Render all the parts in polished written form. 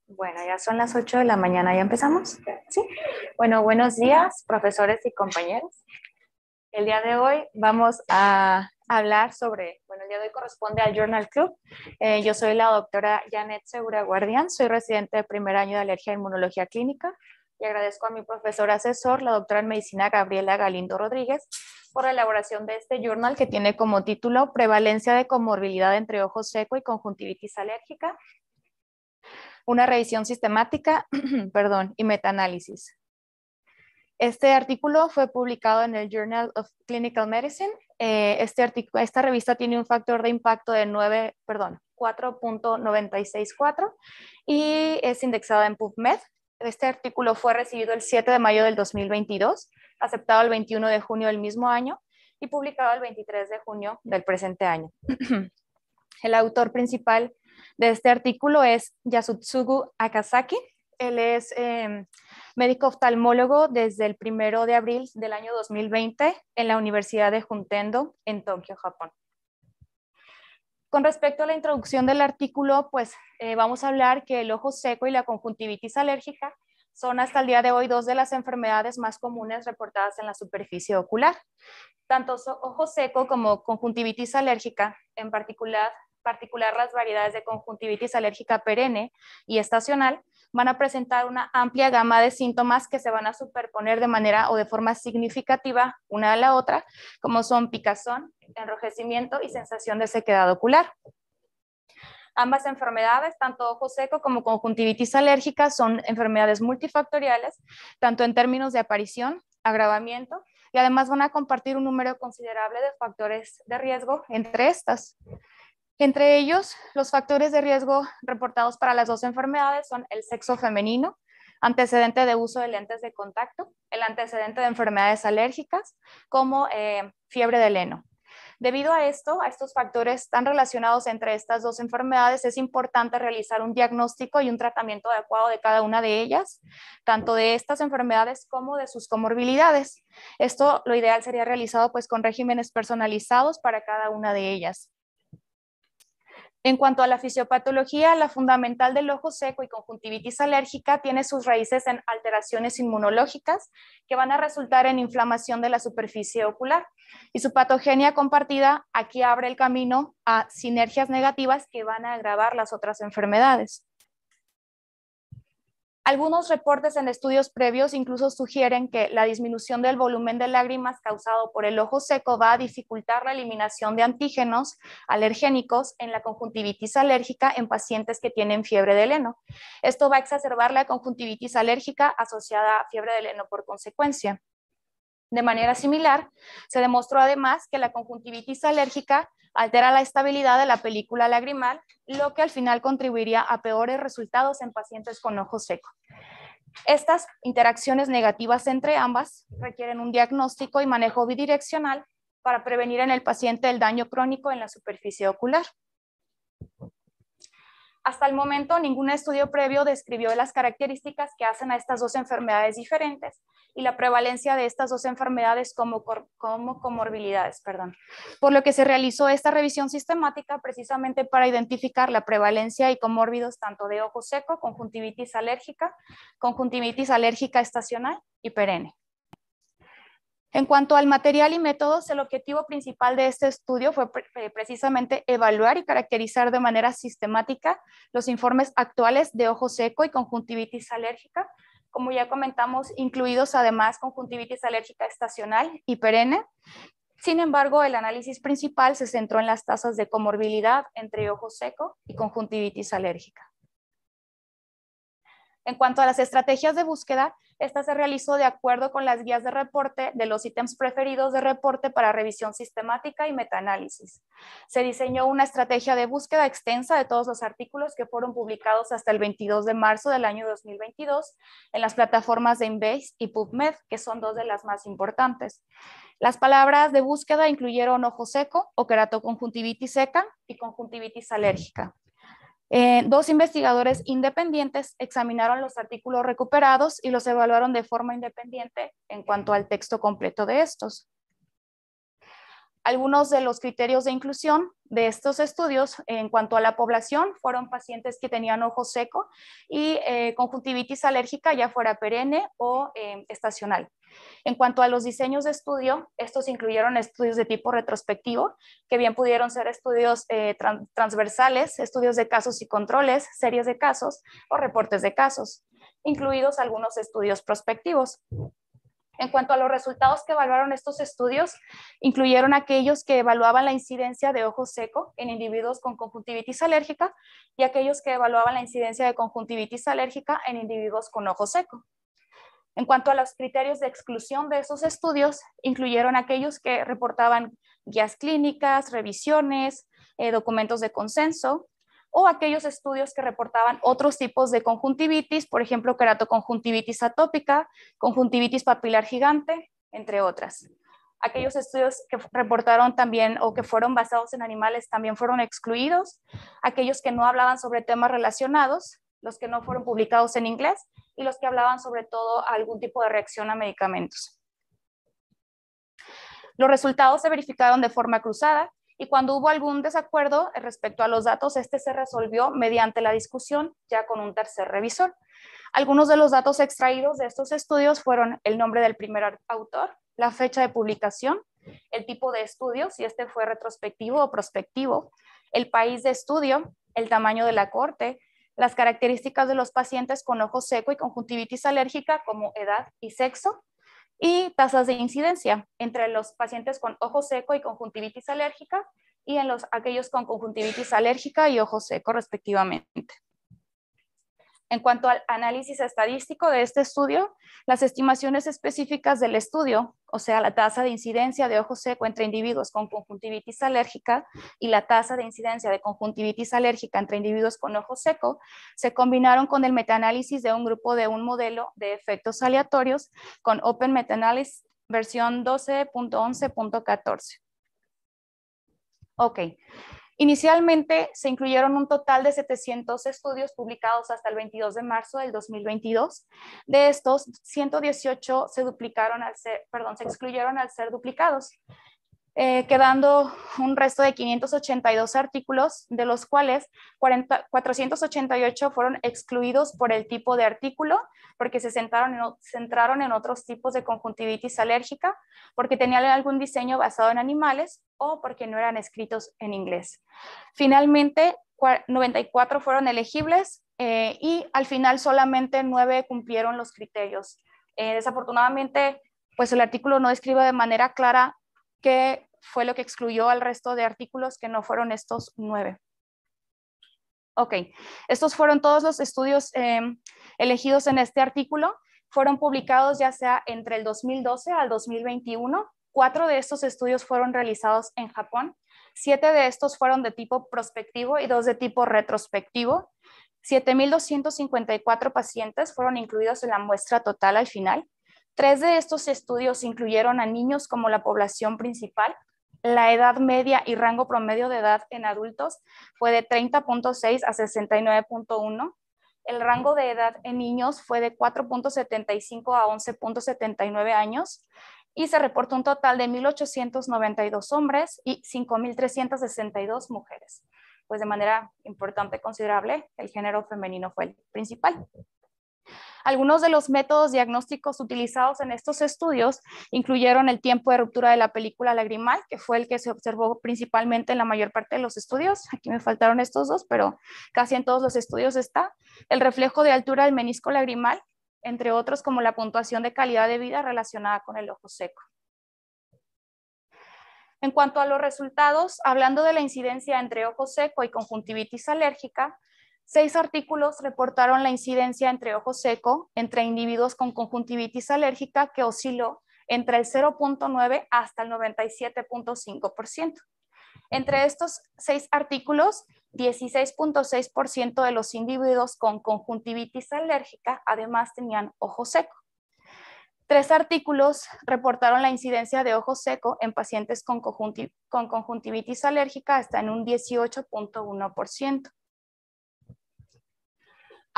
Bueno, ya son las 8 de la mañana, ¿ya empezamos? Sí. Bueno, buenos días, profesores y compañeros. El día de hoy vamos a hablar sobre, bueno, el día de hoy corresponde al Journal Club. Yo soy la doctora Janet Segura Guardián, soy residente de primer año de Alergia e Inmunología Clínica y agradezco a mi profesor asesor, la doctora en Medicina Gabriela Galindo Rodríguez, por la elaboración de este journal que tiene como título Prevalencia de comorbilidad entre ojo seco y conjuntivitis alérgica, una revisión sistemática, perdón, y metaanálisis. Este artículo fue publicado en el Journal of Clinical Medicine. Esta revista tiene un factor de impacto de 4.964 y es indexada en PubMed. Este artículo fue recibido el 7 de mayo del 2022, aceptado el 21 de junio del mismo año y publicado el 23 de junio del presente año. El autor principal de este artículo es Yasutsugu Akazaki. Él es médico oftalmólogo desde el 1 de abril del año 2020 en la Universidad de Juntendo en Tokio, Japón. Con respecto a la introducción del artículo, pues vamos a hablar que el ojo seco y la conjuntivitis alérgica son hasta el día de hoy dos de las enfermedades más comunes reportadas en la superficie ocular. Tanto ojo seco como conjuntivitis alérgica, en particular las variedades de conjuntivitis alérgica perenne y estacional, van a presentar una amplia gama de síntomas que se van a superponer de manera o de forma significativa una a la otra, como son picazón, enrojecimiento y sensación de sequedad ocular. Ambas enfermedades, tanto ojo seco como conjuntivitis alérgica, son enfermedades multifactoriales, tanto en términos de aparición, agravamiento, y además van a compartir un número considerable de factores de riesgo entre estas. Entre ellos, los factores de riesgo reportados para las dos enfermedades son el sexo femenino, antecedente de uso de lentes de contacto, el antecedente de enfermedades alérgicas, como fiebre del heno. Debido a estos factores tan relacionados entre estas dos enfermedades, es importante realizar un diagnóstico y un tratamiento adecuado de cada una de ellas, tanto de estas enfermedades como de sus comorbilidades. Esto, lo ideal sería realizado pues con regímenes personalizados para cada una de ellas. En cuanto a la fisiopatología, la fundamental del ojo seco y conjuntivitis alérgica tiene sus raíces en alteraciones inmunológicas que van a resultar en inflamación de la superficie ocular. Y su patogenia compartida aquí abre el camino a sinergias negativas que van a agravar las otras enfermedades. Algunos reportes en estudios previos incluso sugieren que la disminución del volumen de lágrimas causado por el ojo seco va a dificultar la eliminación de antígenos alergénicos en la conjuntivitis alérgica en pacientes que tienen fiebre del heno. Esto va a exacerbar la conjuntivitis alérgica asociada a fiebre del heno por consecuencia. De manera similar, se demostró además que la conjuntivitis alérgica altera la estabilidad de la película lagrimal, lo que al final contribuiría a peores resultados en pacientes con ojo seco. Estas interacciones negativas entre ambas requieren un diagnóstico y manejo bidireccional para prevenir en el paciente el daño crónico en la superficie ocular. Hasta el momento, ningún estudio previo describió las características que hacen a estas dos enfermedades diferentes y la prevalencia de estas dos enfermedades como comorbilidades, por lo que se realizó esta revisión sistemática precisamente para identificar la prevalencia y comórbidos tanto de ojo seco, conjuntivitis alérgica estacional y perenne. En cuanto al material y métodos, el objetivo principal de este estudio fue precisamente evaluar y caracterizar de manera sistemática los informes actuales de ojo seco y conjuntivitis alérgica, como ya comentamos, incluidos además conjuntivitis alérgica estacional y perenne. Sin embargo, el análisis principal se centró en las tasas de comorbilidad entre ojo seco y conjuntivitis alérgica. En cuanto a las estrategias de búsqueda, esta se realizó de acuerdo con las guías de reporte de los ítems preferidos de reporte para revisión sistemática y metaanálisis. Se diseñó una estrategia de búsqueda extensa de todos los artículos que fueron publicados hasta el 22 de marzo del año 2022 en las plataformas de Embase y PubMed, que son dos de las más importantes. Las palabras de búsqueda incluyeron ojo seco o queratoconjuntivitis seca y conjuntivitis alérgica. Dos investigadores independientes examinaron los artículos recuperados y los evaluaron de forma independiente en cuanto al texto completo de estos. Algunos de los criterios de inclusión de estos estudios en cuanto a la población fueron pacientes que tenían ojo seco y conjuntivitis alérgica, ya fuera perenne o estacional. En cuanto a los diseños de estudio, estos incluyeron estudios de tipo retrospectivo, que bien pudieron ser estudios transversales, estudios de casos y controles, series de casos o reportes de casos, incluidos algunos estudios prospectivos. En cuanto a los resultados que evaluaron estos estudios, incluyeron aquellos que evaluaban la incidencia de ojo seco en individuos con conjuntivitis alérgica y aquellos que evaluaban la incidencia de conjuntivitis alérgica en individuos con ojo seco. En cuanto a los criterios de exclusión de esos estudios, incluyeron aquellos que reportaban guías clínicas, revisiones, documentos de consenso, o aquellos estudios que reportaban otros tipos de conjuntivitis, por ejemplo, keratoconjuntivitis atópica, conjuntivitis papilar gigante, entre otras. Aquellos estudios que reportaron también o que fueron basados en animales también fueron excluidos. Aquellos que no hablaban sobre temas relacionados, los que no fueron publicados en inglés y los que hablaban sobre todo algún tipo de reacción a medicamentos. Los resultados se verificaron de forma cruzada y cuando hubo algún desacuerdo respecto a los datos, este se resolvió mediante la discusión ya con un tercer revisor. Algunos de los datos extraídos de estos estudios fueron el nombre del primer autor, la fecha de publicación, el tipo de estudio, si este fue retrospectivo o prospectivo, el país de estudio, el tamaño de la cohorte, las características de los pacientes con ojo seco y conjuntivitis alérgica como edad y sexo, y tasas de incidencia entre los pacientes con ojo seco y conjuntivitis alérgica y en aquellos con conjuntivitis alérgica y ojo seco respectivamente. En cuanto al análisis estadístico de este estudio, las estimaciones específicas del estudio, o sea, la tasa de incidencia de ojo seco entre individuos con conjuntivitis alérgica y la tasa de incidencia de conjuntivitis alérgica entre individuos con ojo seco, se combinaron con el metaanálisis de un grupo de un modelo de efectos aleatorios con Open Meta-Analysis versión 12.11.14. Ok. Inicialmente se incluyeron un total de 700 estudios publicados hasta el 22 de marzo del 2022. De estos, 118 se excluyeron al ser duplicados, quedando un resto de 582 artículos, de los cuales 488 fueron excluidos por el tipo de artículo, porque se centraron en otros tipos de conjuntivitis alérgica, porque tenían algún diseño basado en animales o porque no eran escritos en inglés. Finalmente, 94 fueron elegibles y al final solamente 9 cumplieron los criterios. Desafortunadamente, pues el artículo no describe de manera clara qué fue lo que excluyó al resto de artículos que no fueron estos 9. Ok, estos fueron todos los estudios elegidos en este artículo. Fueron publicados ya sea entre el 2012 al 2021. 4 de estos estudios fueron realizados en Japón. 7 de estos fueron de tipo prospectivo y 2 de tipo retrospectivo. 7,254 pacientes fueron incluidos en la muestra total al final. 3 de estos estudios incluyeron a niños como la población principal. La edad media y rango promedio de edad en adultos fue de 30.6 a 69.1. El rango de edad en niños fue de 4.75 a 11.79 años y se reportó un total de 1,892 hombres y 5,362 mujeres. Pues de manera importante, considerable, el género femenino fue el principal. Algunos de los métodos diagnósticos utilizados en estos estudios incluyeron el tiempo de ruptura de la película lagrimal, que fue el que se observó principalmente en la mayor parte de los estudios. Aquí me faltaron estos dos, pero casi en todos los estudios está. El reflejo de altura del menisco lagrimal, entre otros como la puntuación de calidad de vida relacionada con el ojo seco. En cuanto a los resultados, hablando de la incidencia entre ojo seco y conjuntivitis alérgica, 6 artículos reportaron la incidencia entre ojo seco entre individuos con conjuntivitis alérgica que osciló entre el 0.9 hasta el 97.5%. Entre estos 6 artículos, 16.6% de los individuos con conjuntivitis alérgica además tenían ojo seco. 3 artículos reportaron la incidencia de ojo seco en pacientes con conjuntivitis alérgica hasta en un 18.1%.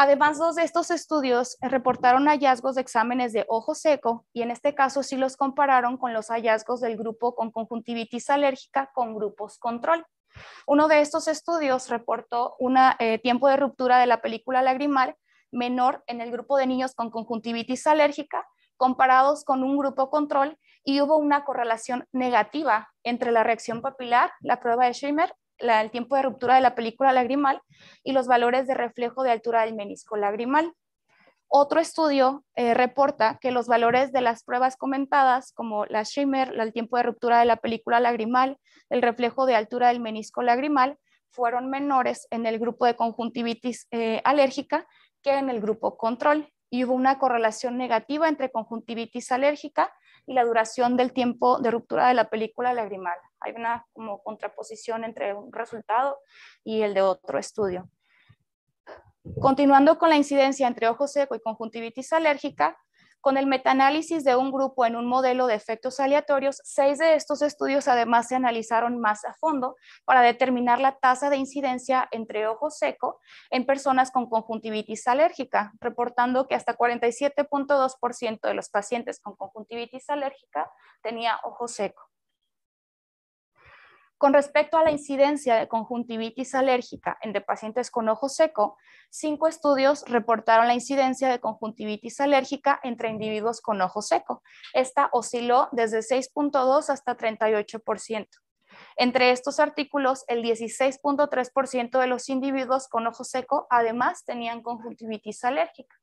Además, dos de estos estudios reportaron hallazgos de exámenes de ojo seco y en este caso sí los compararon con los hallazgos del grupo con conjuntivitis alérgica con grupos control. Uno de estos estudios reportó un tiempo de ruptura de la película lagrimal menor en el grupo de niños con conjuntivitis alérgica comparados con un grupo control y hubo una correlación negativa entre la reacción papilar, la prueba de Schirmer, el tiempo de ruptura de la película lagrimal y los valores de reflejo de altura del menisco lagrimal. Otro estudio reporta que los valores de las pruebas comentadas, como la Schirmer, el tiempo de ruptura de la película lagrimal, el reflejo de altura del menisco lagrimal, fueron menores en el grupo de conjuntivitis alérgica que en el grupo control. Y hubo una correlación negativa entre conjuntivitis alérgica y la duración del tiempo de ruptura de la película lagrimal. Hay una como contraposición entre un resultado y el de otro estudio. Continuando con la incidencia entre ojo seco y conjuntivitis alérgica, con el metaanálisis de un grupo en un modelo de efectos aleatorios, 6 de estos estudios además se analizaron más a fondo para determinar la tasa de incidencia entre ojo seco en personas con conjuntivitis alérgica, reportando que hasta 47.2% de los pacientes con conjuntivitis alérgica tenía ojo seco. Con respecto a la incidencia de conjuntivitis alérgica entre pacientes con ojo seco, 5 estudios reportaron la incidencia de conjuntivitis alérgica entre individuos con ojo seco. Esta osciló desde 6.2 hasta 38%. Entre estos artículos, el 16.3% de los individuos con ojo seco además tenían conjuntivitis alérgica.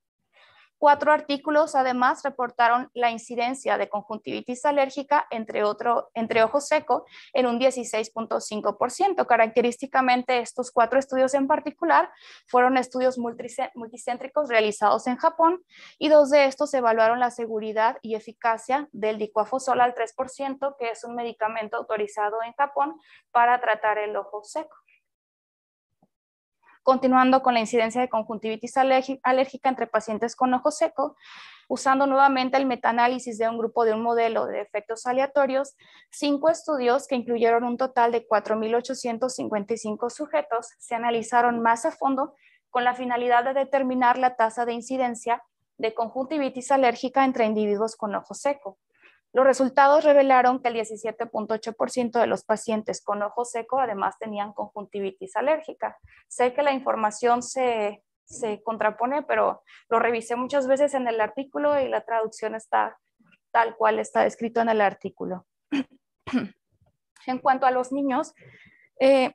4 artículos además reportaron la incidencia de conjuntivitis alérgica entre ojo seco en un 16.5%. Característicamente, estos 4 estudios en particular fueron estudios multicéntricos realizados en Japón y 2 de estos evaluaron la seguridad y eficacia del dicuafosol al 3%, que es un medicamento autorizado en Japón para tratar el ojo seco. Continuando con la incidencia de conjuntivitis alérgica entre pacientes con ojo seco, usando nuevamente el metaanálisis de un grupo de un modelo de efectos aleatorios, 5 estudios que incluyeron un total de 4.855 sujetos se analizaron más a fondo con la finalidad de determinar la tasa de incidencia de conjuntivitis alérgica entre individuos con ojo seco. Los resultados revelaron que el 17.8% de los pacientes con ojo seco además tenían conjuntivitis alérgica. Sé que la información se contrapone, pero lo revisé muchas veces en el artículo y la traducción está tal cual está escrito en el artículo. En cuanto a los niños, en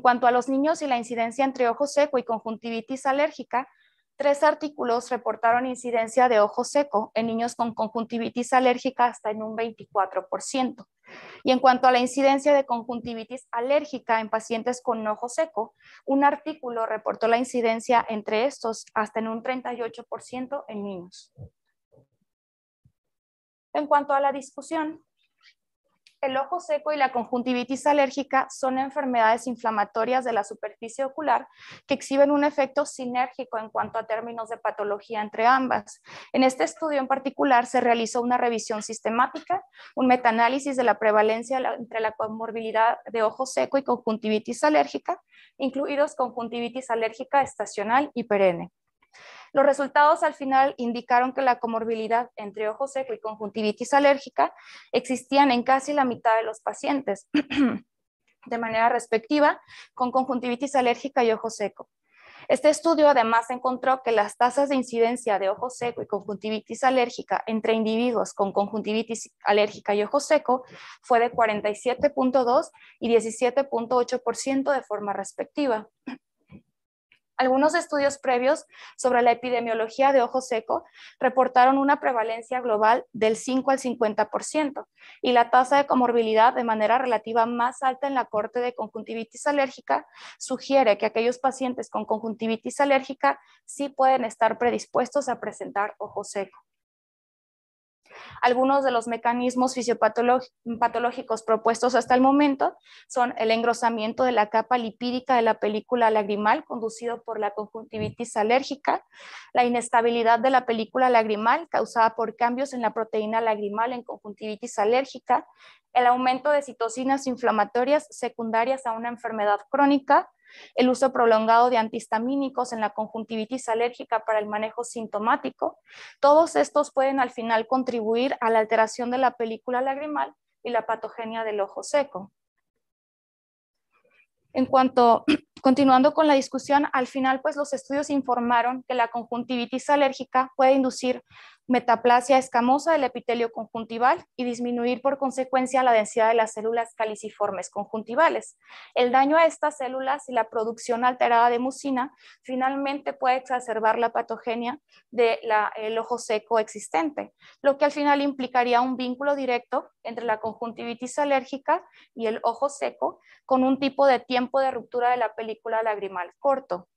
cuanto a los niños y la incidencia entre ojo seco y conjuntivitis alérgica, 3 artículos reportaron incidencia de ojo seco en niños con conjuntivitis alérgica hasta en un 24%. Y en cuanto a la incidencia de conjuntivitis alérgica en pacientes con ojo seco, un artículo reportó la incidencia entre estos hasta en un 38% en niños. En cuanto a la discusión, el ojo seco y la conjuntivitis alérgica son enfermedades inflamatorias de la superficie ocular que exhiben un efecto sinérgico en cuanto a términos de patología entre ambas. En este estudio en particular se realizó una revisión sistemática, un metaanálisis de la prevalencia entre la comorbilidad de ojo seco y conjuntivitis alérgica, incluidos conjuntivitis alérgica estacional y perenne. Los resultados al final indicaron que la comorbilidad entre ojo seco y conjuntivitis alérgica existían en casi la mitad de los pacientes, de manera respectiva, con conjuntivitis alérgica y ojo seco. Este estudio además encontró que las tasas de incidencia de ojo seco y conjuntivitis alérgica entre individuos con conjuntivitis alérgica y ojo seco fue de 47.2 y 17.8% de forma respectiva. Algunos estudios previos sobre la epidemiología de ojo seco reportaron una prevalencia global del 5 al 50% y la tasa de comorbilidad de manera relativa más alta en la cohorte de conjuntivitis alérgica sugiere que aquellos pacientes con conjuntivitis alérgica sí pueden estar predispuestos a presentar ojo seco. Algunos de los mecanismos fisiopatológicos propuestos hasta el momento son el engrosamiento de la capa lipídica de la película lagrimal conducido por la conjuntivitis alérgica, la inestabilidad de la película lagrimal causada por cambios en la proteína lagrimal en conjuntivitis alérgica, el aumento de citocinas inflamatorias secundarias a una enfermedad crónica, el uso prolongado de antihistamínicos en la conjuntivitis alérgica para el manejo sintomático, todos estos pueden al final contribuir a la alteración de la película lagrimal y la patogenia del ojo seco. Continuando con la discusión, al final pues los estudios informaron que la conjuntivitis alérgica puede inducir metaplasia escamosa del epitelio conjuntival y disminuir por consecuencia la densidad de las células caliciformes conjuntivales. El daño a estas células y la producción alterada de mucina finalmente puede exacerbar la patogenia del ojo seco existente, lo que al final implicaría un vínculo directo entre la conjuntivitis alérgica y el ojo seco, con un tipo de tiempo de ruptura de la película lagrimal corto.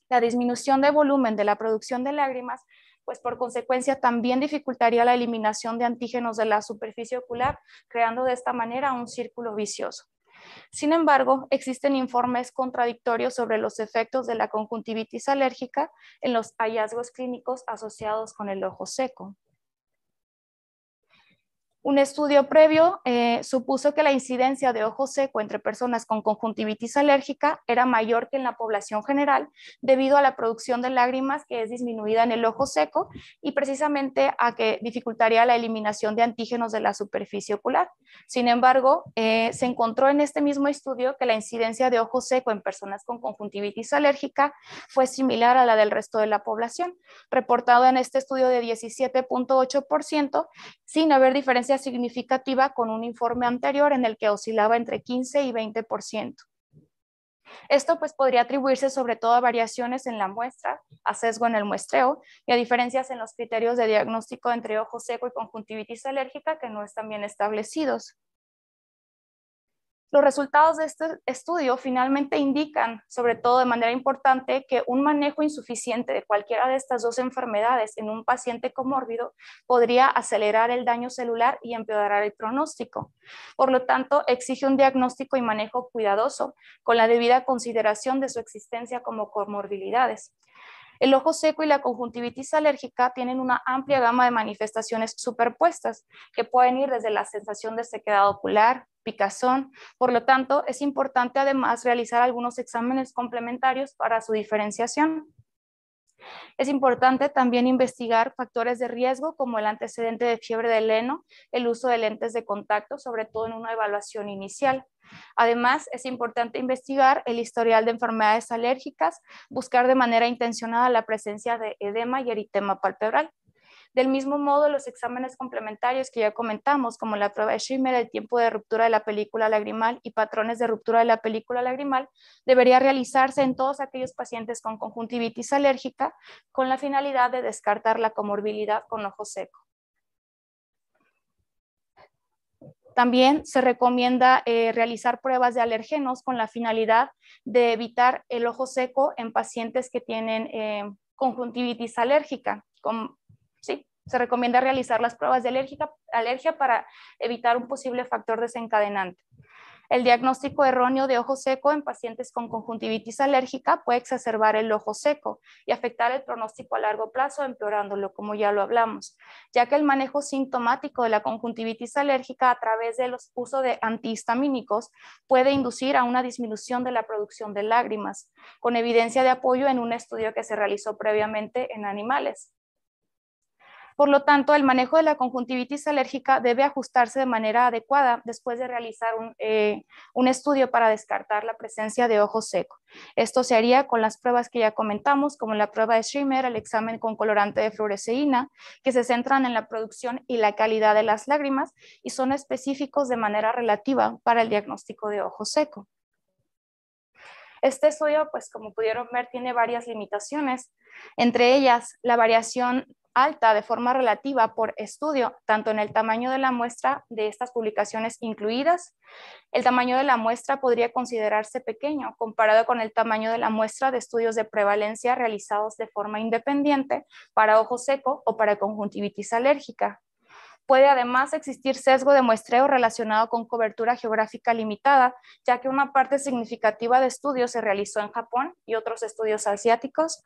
La disminución de volumen de la producción de lágrimas, pues por consecuencia también dificultaría la eliminación de antígenos de la superficie ocular, creando de esta manera un círculo vicioso. Sin embargo, existen informes contradictorios sobre los efectos de la conjuntivitis alérgica en los hallazgos clínicos asociados con el ojo seco. Un estudio previo supuso que la incidencia de ojo seco entre personas con conjuntivitis alérgica era mayor que en la población general debido a la producción de lágrimas que es disminuida en el ojo seco y precisamente a que dificultaría la eliminación de antígenos de la superficie ocular. Sin embargo, se encontró en este mismo estudio que la incidencia de ojo seco en personas con conjuntivitis alérgica fue similar a la del resto de la población, reportado en este estudio de 17.8%, sin haber diferencia significativa con un informe anterior en el que oscilaba entre 15 y 20%. Esto pues podría atribuirse sobre todo a variaciones en la muestra, a sesgo en el muestreo y a diferencias en los criterios de diagnóstico entre ojo seco y conjuntivitis alérgica que no están bien establecidos. Los resultados de este estudio finalmente indican, sobre todo de manera importante, que un manejo insuficiente de cualquiera de estas dos enfermedades en un paciente comórbido podría acelerar el daño celular y empeorar el pronóstico. Por lo tanto, exige un diagnóstico y manejo cuidadoso, con la debida consideración de su existencia como comorbilidades. El ojo seco y la conjuntivitis alérgica tienen una amplia gama de manifestaciones superpuestas que pueden ir desde la sensación de sequedad ocular, picazón. Por lo tanto, es importante además realizar algunos exámenes complementarios para su diferenciación. Es importante también investigar factores de riesgo como el antecedente de fiebre del heno, el uso de lentes de contacto, sobre todo en una evaluación inicial. Además, es importante investigar el historial de enfermedades alérgicas, buscar de manera intencionada la presencia de edema y eritema palpebral. Del mismo modo, los exámenes complementarios que ya comentamos, como la prueba de Schirmer, el tiempo de ruptura de la película lagrimal y patrones de ruptura de la película lagrimal, debería realizarse en todos aquellos pacientes con conjuntivitis alérgica con la finalidad de descartar la comorbilidad con ojo seco. También se recomienda realizar pruebas de alergenos con la finalidad de evitar el ojo seco en pacientes que tienen conjuntivitis alérgica. Sí, se recomienda realizar las pruebas de alergia para evitar un posible factor desencadenante. El diagnóstico erróneo de ojo seco en pacientes con conjuntivitis alérgica puede exacerbar el ojo seco y afectar el pronóstico a largo plazo, empeorándolo, como ya lo hablamos, ya que el manejo sintomático de la conjuntivitis alérgica a través del uso de antihistamínicos puede inducir a una disminución de la producción de lágrimas, con evidencia de apoyo en un estudio que se realizó previamente en animales. Por lo tanto, el manejo de la conjuntivitis alérgica debe ajustarse de manera adecuada después de realizar un estudio para descartar la presencia de ojo seco. Esto se haría con las pruebas que ya comentamos, como la prueba de Schirmer, el examen con colorante de fluoresceína, que se centran en la producción y la calidad de las lágrimas y son específicos de manera relativa para el diagnóstico de ojo seco. Este estudio, pues como pudieron ver, tiene varias limitaciones, entre ellas la variación alta de forma relativa por estudio, tanto en el tamaño de la muestra de estas publicaciones incluidas. El tamaño de la muestra podría considerarse pequeño comparado con el tamaño de la muestra de estudios de prevalencia realizados de forma independiente para ojo seco o para conjuntivitis alérgica. Puede además existir sesgo de muestreo relacionado con cobertura geográfica limitada, ya que una parte significativa de estudios se realizó en Japón y otros estudios asiáticos.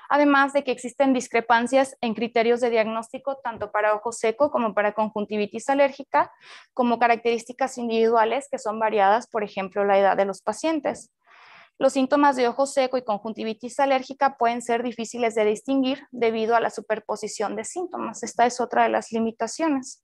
además de que existen discrepancias en criterios de diagnóstico tanto para ojo seco como para conjuntivitis alérgica, como características individuales que son variadas, por ejemplo, la edad de los pacientes. Los síntomas de ojo seco y conjuntivitis alérgica pueden ser difíciles de distinguir debido a la superposición de síntomas. Esta es otra de las limitaciones.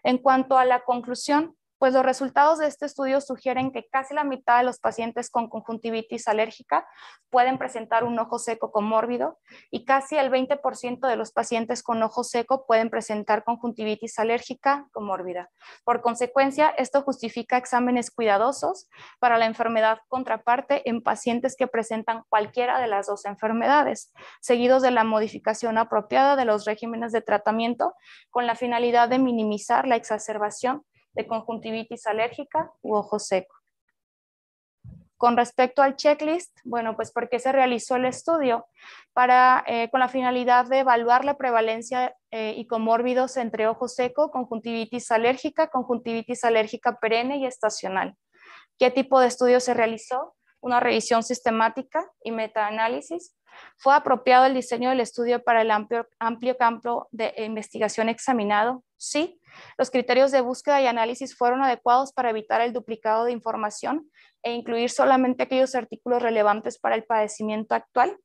En cuanto a la conclusión, pues los resultados de este estudio sugieren que casi la mitad de los pacientes con conjuntivitis alérgica pueden presentar un ojo seco comórbido y casi el 20% de los pacientes con ojo seco pueden presentar conjuntivitis alérgica comórbida. Por consecuencia, esto justifica exámenes cuidadosos para la enfermedad contraparte en pacientes que presentan cualquiera de las dos enfermedades, seguidos de la modificación apropiada de los regímenes de tratamiento con la finalidad de minimizar la exacerbación de conjuntivitis alérgica u ojo seco. Con respecto al checklist, bueno, pues ¿por qué se realizó el estudio? Con la finalidad de evaluar la prevalencia y comórbidos entre ojo seco, conjuntivitis alérgica perenne y estacional. ¿Qué tipo de estudio se realizó? Una revisión sistemática y metaanálisis. ¿Fue apropiado el diseño del estudio para el amplio campo de investigación examinado? Sí. ¿Los criterios de búsqueda y análisis fueron adecuados para evitar el duplicado de información e incluir solamente aquellos artículos relevantes para el padecimiento actual?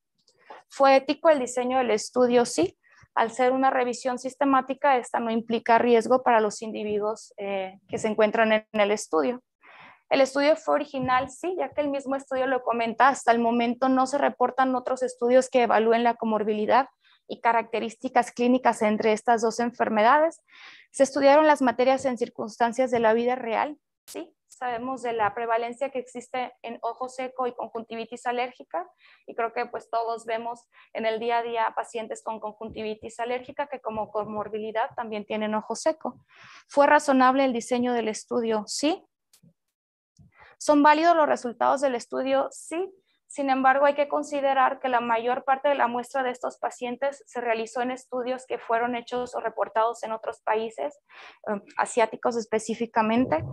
¿Fue ético el diseño del estudio? Sí. Al ser una revisión sistemática, esta no implica riesgo para los individuos que se encuentran en el estudio. El estudio fue original, sí, ya que el mismo estudio lo comenta, hasta el momento no se reportan otros estudios que evalúen la comorbilidad y características clínicas entre estas dos enfermedades. Se estudiaron las materias en circunstancias de la vida real, sí, sabemos de la prevalencia que existe en ojo seco y conjuntivitis alérgica, y creo que pues todos vemos en el día a día pacientes con conjuntivitis alérgica que como comorbilidad también tienen ojo seco. ¿Fue razonable el diseño del estudio? Sí. ¿Son válidos los resultados del estudio? Sí. Sin embargo, hay que considerar que la mayor parte de la muestra de estos pacientes se realizó en estudios que fueron hechos o reportados en otros países, asiáticos específicamente.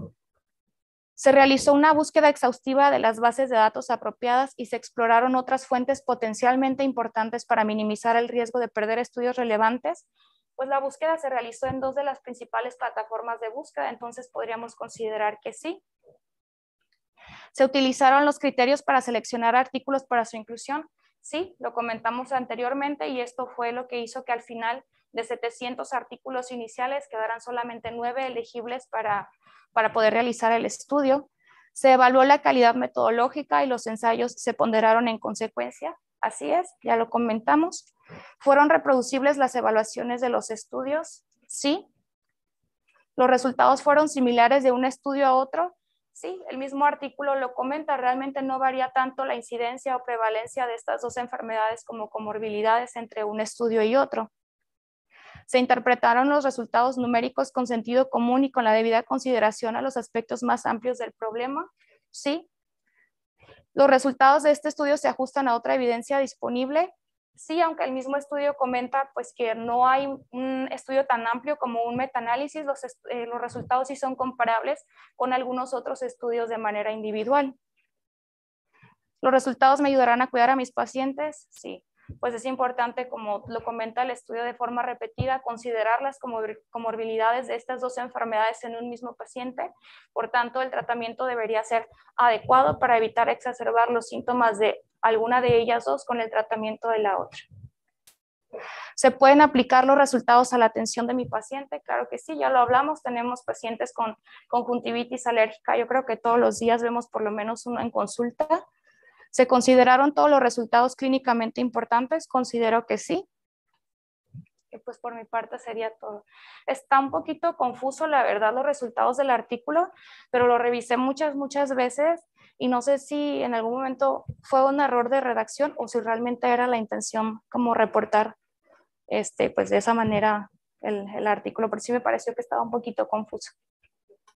Se realizó una búsqueda exhaustiva de las bases de datos apropiadas y se exploraron otras fuentes potencialmente importantes para minimizar el riesgo de perder estudios relevantes. Pues la búsqueda se realizó en dos de las principales plataformas de búsqueda, entonces podríamos considerar que sí. ¿Se utilizaron los criterios para seleccionar artículos para su inclusión? Sí, lo comentamos anteriormente y esto fue lo que hizo que al final de 700 artículos iniciales quedaran solamente 9 elegibles para poder realizar el estudio. Se evaluó la calidad metodológica y los ensayos se ponderaron en consecuencia. Así es, ya lo comentamos. ¿Fueron reproducibles las evaluaciones de los estudios? Sí. ¿Los resultados fueron similares de un estudio a otro? Sí, el mismo artículo lo comenta, realmente no varía tanto la incidencia o prevalencia de estas dos enfermedades como comorbilidades entre un estudio y otro. Se interpretaron los resultados numéricos con sentido común y con la debida consideración a los aspectos más amplios del problema. Sí. Los resultados de este estudio se ajustan a otra evidencia disponible. Sí, aunque el mismo estudio comenta pues, que no hay un estudio tan amplio como un metaanálisis, los resultados sí son comparables con algunos otros estudios de manera individual. ¿Los resultados me ayudarán a cuidar a mis pacientes? Sí. Pues es importante, como lo comenta el estudio de forma repetida, considerar las comorbilidades de estas dos enfermedades en un mismo paciente. Por tanto, el tratamiento debería ser adecuado para evitar exacerbar los síntomas de alguna de ellas dos con el tratamiento de la otra. ¿Se pueden aplicar los resultados a la atención de mi paciente? Claro que sí, ya lo hablamos, tenemos pacientes con conjuntivitis alérgica, yo creo que todos los días vemos por lo menos uno en consulta. ¿Se consideraron todos los resultados clínicamente importantes? Considero que sí. Y pues por mi parte sería todo. Está un poquito confuso, la verdad, los resultados del artículo, pero lo revisé muchas veces y no sé si en algún momento fue un error de redacción o si realmente era la intención como reportar pues de esa manera el artículo, pero sí me pareció que estaba un poquito confuso.